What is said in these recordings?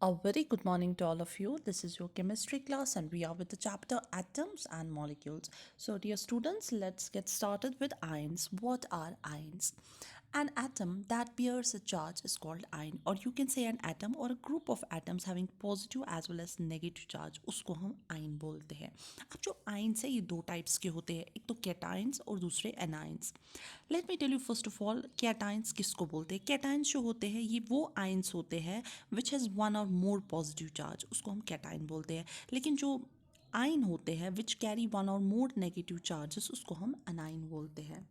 A very good morning to all of you. This is your chemistry class, and we are with the chapter Atoms and Molecules. So, dear students, let's get started with ions. What are ions? An atom that bears a charge is called ion, or you can say an atom or a group of atoms having positive as well as negative charge, उसको हम ion बोलते हैं. अब जो ions है ये दो types के होते हैं, एक तो कैटाइंस और दूसरे anions. Let me tell you first of all cations किसको बोलते हैं. कैटाइंस जो होते हैं ये वो आयन्स होते हैं विच हैज़ वन और मोर पॉजिटिव चार्ज, उसको हम कैटाइन बोलते हैं. लेकिन जो आयन होते हैं विच कैरी वन और मोर नेगेटिव चार्जेस उसको हम अनाइन बोलते हैं.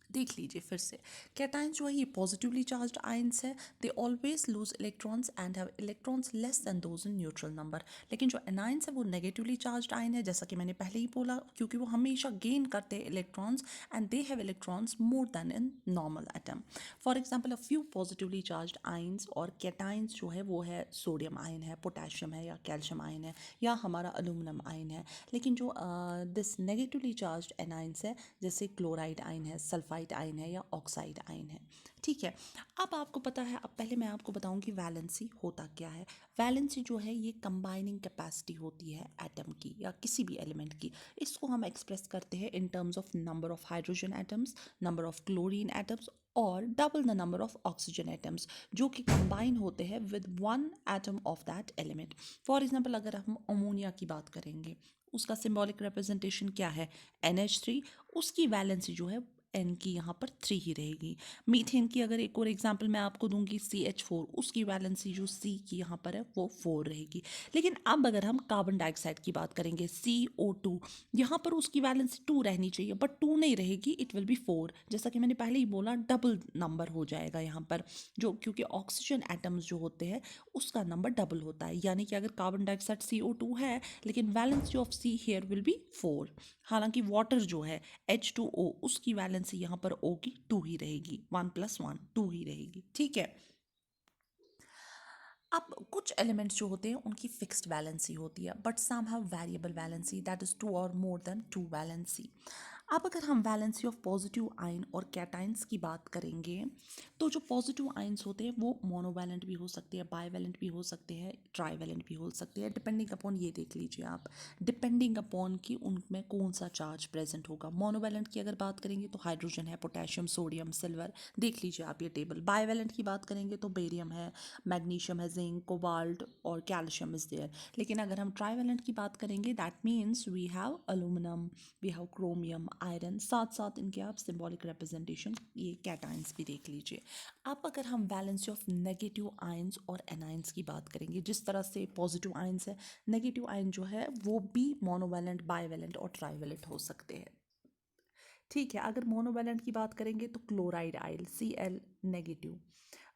देख लीजिए फिर से. कैटाइंस जो है ये पॉजिटिवली चार्ज्ड आयंस है. They always loose electrons and have electrons less than those in neutral number. लेकिन जो एनाइंस है वो नेगेटिवली चार्ज्ड आयन है, जैसा कि मैंने पहले ही बोला, क्योंकि वो हमेशा गेन करते हैं electrons and they have electrons more then in normal atom. For example a few positively charged ions और कैटाइंस जो है वो है सोडियम आयन है, पोटेशियम है या कैल्शियम आयन है या हमारा अल्यूमिनियम आयन है. लेकिन जो दिस नेगेटिवली चार्ज्ड एनाइंस है जैसे क्लोराइड आयन है, सल्फाइड आयन है या ऑक्साइड आयन है. ठीक है. अब आपको पता है, अब पहले मैं आपको बताऊं कि वैलेंसी होता क्या है. वैलेंसी जो है ये कंबाइनिंग कैपेसिटी होती है एटम की या किसी भी एलिमेंट की. इसको हम एक्सप्रेस करते हैं in terms of number of hydrogen atoms, number of chlorine atoms और double the number of oxygen atoms जो कि कंबाइन होते हैं with one atom of that element. For example अगर हम अमोनिया की बात करेंगे, उसका सिंबॉलिक रिप्रेजेंटेशन क्या है, NH3. उसकी वैलेंसी जो है एन की यहाँ पर 3 ही रहेगी. मीथेन की अगर एक और एग्जांपल मैं आपको दूंगी CH4, उसकी वैलेंसी जो C की यहाँ पर है वो 4 रहेगी. लेकिन अब अगर हम कार्बन डाइऑक्साइड की बात करेंगे CO2, यहाँ पर उसकी वैलेंसी 2 रहनी चाहिए बट 2 नहीं रहेगी, इट विल बी 4. जैसा कि मैंने पहले ही बोला डबल नंबर हो जाएगा यहाँ पर, जो क्योंकि ऑक्सीजन एटम्स जो होते हैं उसका नंबर डबल होता है. यानी कि अगर कार्बन डाइऑक्साइड CO2 है लेकिन valency of C here will be 4. हालांकि वाटर जो है H2O उसकी वैलेंसी यहाँ पर O की 2 ही रहेगी, 1 + 1 2 ही रहेगी. ठीक है. अब कुछ एलिमेंट्स जो होते हैं उनकी फिक्स्ड वैलेंसी होती है but some have variable valency that is 2 और मोर देन 2 वैलेंसी. अब अगर हम वैलेंसी ऑफ पॉजिटिव आयन और कैटाइंस की बात करेंगे तो जो पॉजिटिव आयन्स होते हैं वो मोनोवैलेंट भी हो सकते हैं, बाईवैलेंट भी हो सकते हैं, ट्राईवैलेंट भी हो सकते हैं, डिपेंडिंग अपॉन, ये देख लीजिए आप, डिपेंडिंग अपॉन कि उनमें कौन सा चार्ज प्रेजेंट होगा. मोनोवैलेंट की अगर बात करेंगे तो हाइड्रोजन है, पोटेशियम, सोडियम, सिल्वर, देख लीजिए आप ये टेबल. बाईवैलेंट की बात करेंगे तो बेरियम है, मैग्नीशियम है, जिंक, कोबाल्ट और कैल्शियम इज देयर. लेकिन अगर हम ट्राईवैलेंट की बात करेंगे that means we have aluminium, we have chromium, iron, साथ साथ इनके आप सिंबॉलिक रिप्रेजेंटेशन ये कैटाइंस भी देख लीजिए. अब अगर हम वैलेंसी ऑफ नेगेटिव आयंस और एनाइंस की बात करेंगे, जिस तरह से पॉजिटिव आयंस है, नेगेटिव आयन जो है वो भी मोनोवैलेंट, बाईवैलेंट और ट्राईवैलेंट हो सकते हैं. ठीक है. अगर मोनोवैलेंट की बात करेंगे तो क्लोराइड आयल Cl नेगेटिव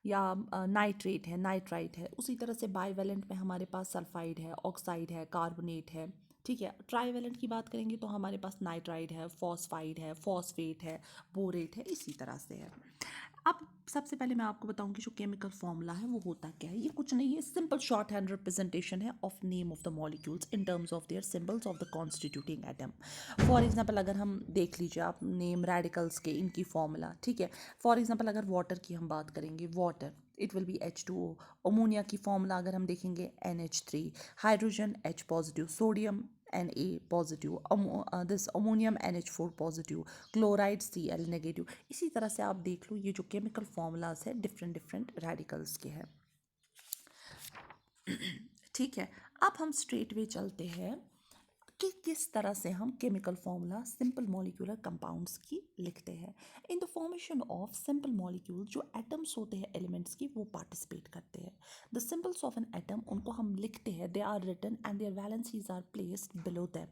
या नाइट्रेट है, नाइट्राइट है. उसी तरह से बाईवैलेंट में हमारे पास सल्फाइड है, ऑक्साइड है, कार्बोनेट है. ठीक है. ट्राईवैलेंट की बात करेंगे तो हमारे पास नाइट्राइड है, फॉस्फाइड है, फॉस्फेट है, बोरेट है, इसी तरह से है. अब सबसे पहले मैं आपको बताऊं कि जो केमिकल फॉर्मूला है वो होता क्या है. ये कुछ नहीं है, सिंपल शॉर्ट हैंड रिप्रेजेंटेशन है of name of the molecules in terms of their symbols of the constituting atom. For example अगर हम देख लीजिए आप नेम रेडिकल्स के इनकी फॉर्मूला. ठीक है. फॉर एग्जाम्पल अगर वाटर की हम बात करेंगे, water it will be H2O. Ammonia की फॉर्मूला अगर हम देखेंगे NH3, hydrogen H positive, sodium Na positive, this ammonium NH4 positive, chloride Cl negative. इसी तरह से आप देख लो ये जो केमिकल फॉर्मूलाज है डिफरेंट डिफरेंट रेडिकल्स के हैं. ठीक है. अब हम स्ट्रेट वे चलते हैं कि किस तरह से हम chemical formula simple molecular compounds की लिखते हैं. In the formation of simple molecule जो एटम्स होते हैं एलिमेंट्स की वो पार्टिसिपेट करते हैं. The symbols of an atom उनको हम लिखते हैं, they are written and their valencies are placed below them.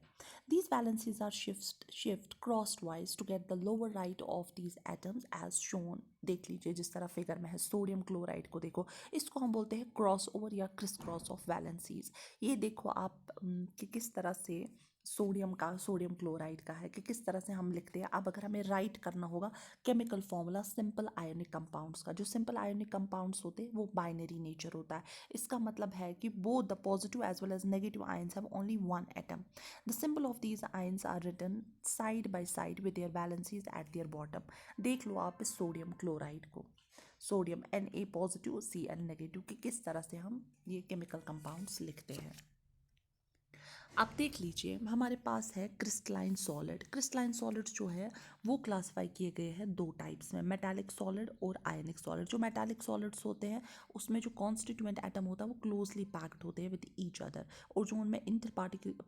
These valencies are shift crossed wise to get the lower right of these atoms as shown. देख लीजिए जिस तरह figure में है, सोडियम क्लोराइड को देखो, इसको हम बोलते हैं क्रॉस ओवर या क्रिस क्रॉस ऑफ वैलेंसीज. ये देखो आप कि किस तरह से सोडियम का, सोडियम क्लोराइड का है कि किस तरह से हम लिखते हैं. अब अगर हमें राइट करना होगा chemical formula simple ionic compounds का, जो सिंपल आयोनिक कंपाउंड्स होते हैं वो बाइनरी नेचर होता है. इसका मतलब है कि both the positive as well as negative ions have only one atom. The symbol of these ions are written side by side with their valencies at their bottom. देख लो आप इस सोडियम क्लोराइड को, sodium Na positive Cl negative कि किस तरह से हम ये केमिकल कंपाउंड्स लिखते हैं। अब देख लीजिए हमारे पास है क्रिस्टलाइन सॉलिड। क्रिस्टलाइन सॉलिड जो है वो क्लासिफाई किए गए हैं दो टाइप्स में, मेटालिक सॉलिड और आयनिक सॉलिड। जो मेटालिक सॉलिड्स होते हैं उसमें जो कॉन्स्टिट्यूएंट एटम होता है वो क्लोजली पैक्ड होते हैं विद ईच अदर, और जो उनमें इंटर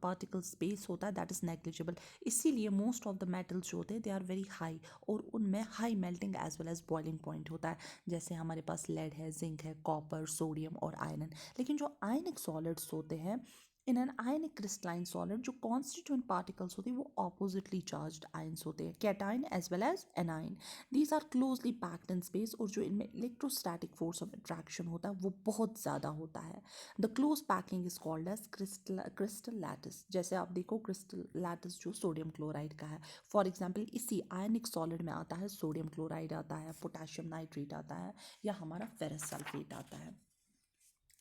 पार्टिकल स्पेस होता है दैट इज नेग्लिजिबल। इसीलिए मोस्ट ऑफ द मेटल्स जो होते हैं दे आर वेरी हाई, और उनमें high melting as well as boiling point होता है, जैसे हमारे पास लेड है, जिंक है, कॉपर, सोडियम और आयरन। लेकिन जो आयनिक सॉलिड्स होते हैं, in an ionic crystalline solid जो कॉन्स्टिट्यूएंट पार्टिकल्स होते हैं वो ऑपोजिटली चार्ज्ड आयंस होते हैं, cation as well as anion. These are closely packed in space, और जो इनमें इलेक्ट्रोस्टैटिक फोर्स ऑफ अट्रैक्शन होता है वो बहुत ज़्यादा होता है। The close packing is called as crystal lattice. जैसे आप देखो क्रिस्टल लैटिस जो सोडियम क्लोराइड का है, फॉर एग्जाम्पल इसी आयनिक सॉलिड में आता है सोडियम क्लोराइड आता है, पोटेशियम नाइट्रेट आता है, या हमारा फेरस सल्फेट आता है।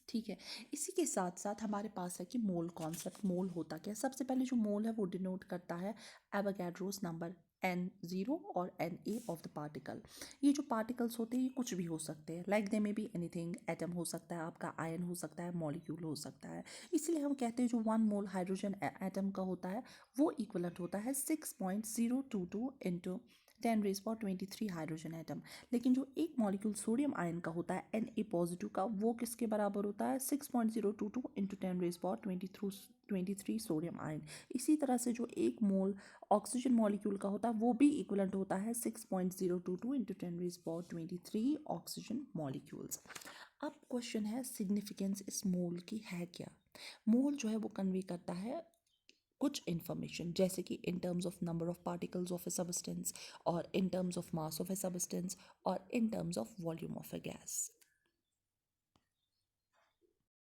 ठीक है, इसी के साथ साथ हमारे पास है कि मोल कॉन्सेप्ट। मोल होता क्या है? सबसे पहले जो मोल है वो डिनोट करता है एवोगैड्रोस नंबर n0 और na ऑफ द पार्टिकल। ये जो पार्टिकल्स होते हैं ये कुछ भी हो सकते हैं, लाइक दे में बी एनीथिंग, एटम हो सकता है, आपका आयन हो सकता है, मॉलिक्यूल हो सकता है। इसलिए हम कहते हैं जो 1 मोल हाइड्रोजन एटम का होता है वो इक्वलेंट होता है 6.022 इंटू 10⁻23 हाइड्रोजन एटम। लेकिन जो एक मॉलिक्यूल सोडियम आयन का होता है Na पॉजिटिव का, वो किसके बराबर होता है? 6.022 इंटू 10⁻23 सोडियम आयन। इसी तरह से जो एक मोल ऑक्सीजन मॉलिक्यूल का होता है वो भी इक्वलेंट होता है 6.022 इंटू 10⁻23 ऑक्सीजन मॉलिक्यूल्स। अब क्वेश्चन है सिग्निफिकेंस इस मोल की है क्या? मोल जो है वो कन्वे करता है कुछ इन्फॉर्मेशन, जैसे कि in terms of number of particles of a substance, और in terms of mass of a substance, और in terms of volume of a gas.